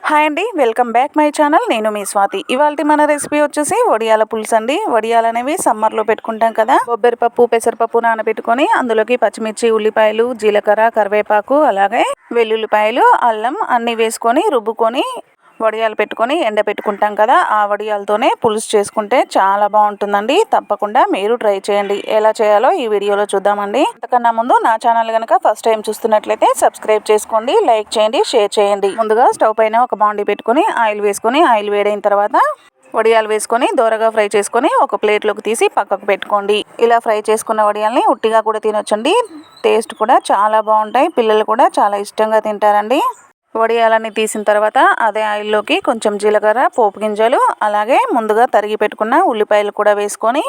Hi అండి, welcome back my channel. నేను మీ స్వాతి. ఇవాళ మన రెసిపీ వచ్చేసి వడియాల పులుసు అండి. వడియాలు అనేవి సమ్మర్లో పెట్టుకుంటాం కదా. కొబ్బరిపప్పు, పెసరపప్పు నానబెట్టుకొని అందులోకి పచ్చిమిర్చి, ఉల్లిపాయలు, జీలకర్ర, కరివేపాకు, అలాగే వెల్లుల్లిపాయలు, అల్లం అన్నీ వేసుకొని రుబ్బుకొని వడియాలు పెట్టుకొని ఎండబెట్టుకుంటాం కదా. ఆ వడియాలతోనే పులుసు చేసుకుంటే చాలా బాగుంటుందండి. తప్పకుండా మీరు ట్రై చేయండి. ఎలా చేయాలో ఈ వీడియోలో చూద్దామండి. అంతకన్నా ముందు నా ఛానల్ కనుక ఫస్ట్ టైం చూస్తున్నట్లయితే సబ్స్క్రైబ్ చేసుకోండి, లైక్ చేయండి, షేర్ చేయండి. ముందుగా స్టవ్ పైన ఒక బాండీ పెట్టుకొని ఆయిల్ వేసుకొని ఆయిల్ వేడైన తర్వాత వడియాలు వేసుకొని దోరగా ఫ్రై చేసుకొని ఒక ప్లేట్లోకి తీసి పక్కకు పెట్టుకోండి. ఇలా ఫ్రై చేసుకున్న వడియాల్ని ఉట్టిగా కూడా తినొచ్చండి. టేస్ట్ కూడా చాలా బాగుంటాయి. పిల్లలు కూడా చాలా ఇష్టంగా తింటారండి. వడియాలన్నీ తీసిన తర్వాత అదే ఆయిల్లోకి కొంచెం జీలకర్ర, పోపు గింజలు, అలాగే ముందుగా తరిగి పెట్టుకున్న ఉల్లిపాయలు కూడా వేసుకొని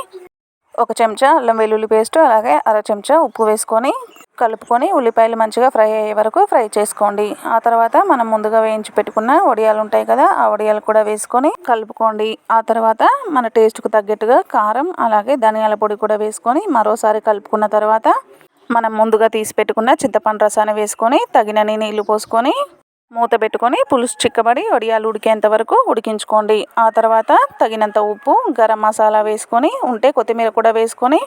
ఒక చెంచా అల్లం వెల్లుల్లి పేస్ట్, అలాగే అర చెంచా ఉప్పు వేసుకొని కలుపుకొని ఉల్లిపాయలు మంచిగా ఫ్రై అయ్యే వరకు ఫ్రై చేసుకోండి. ఆ తర్వాత మనం ముందుగా వేయించి పెట్టుకున్న వడియాలు ఉంటాయి కదా, ఆ వడియాలు కూడా వేసుకొని కలుపుకోండి. ఆ తర్వాత మన టేస్ట్కు తగ్గట్టుగా కారం, అలాగే ధనియాల పొడి కూడా వేసుకొని మరోసారి కలుపుకున్న తర్వాత మనం ముందుగా తీసి పెట్టుకున్న చింతపండు రసాన్ని వేసుకొని తగినన్ని నీళ్లు పోసుకొని మూత పెట్టుకొని పులుసు చిక్కబడి వడియాలు ఉడికేంత వరకు ఉడికించుకోండి. ఆ తర్వాత తగినంత ఉప్పు, గరం మసాలా వేసుకొని ఉంటే కొత్తిమీర కూడా వేసుకొని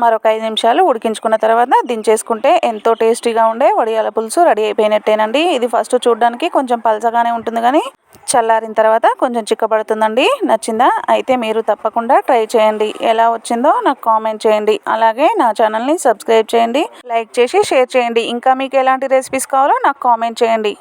మరొక 5 నిమిషాలు ఉడికించుకున్న తర్వాత దించేసుకుంటే ఎంతో టేస్టీగా ఉండే వడియాల పులుసు రెడీ అయిపోయినట్టేనండి. ఇది ఫస్ట్ చూడడానికి కొంచెం పలచగానే ఉంటుంది, కానీ చల్లారిన తర్వాత కొంచెం చిక్కబడుతుందండి. నచ్చిందా? అయితే మీరు తప్పకుండా ట్రై చేయండి. ఎలా వచ్చిందో నాకు కామెంట్ చేయండి. అలాగే నా ఛానల్ని సబ్స్క్రైబ్ చేయండి, లైక్ చేసి షేర్ చేయండి. ఇంకా మీకు ఎలాంటి రెసిపీస్ కావాలో నాకు కామెంట్ చేయండి.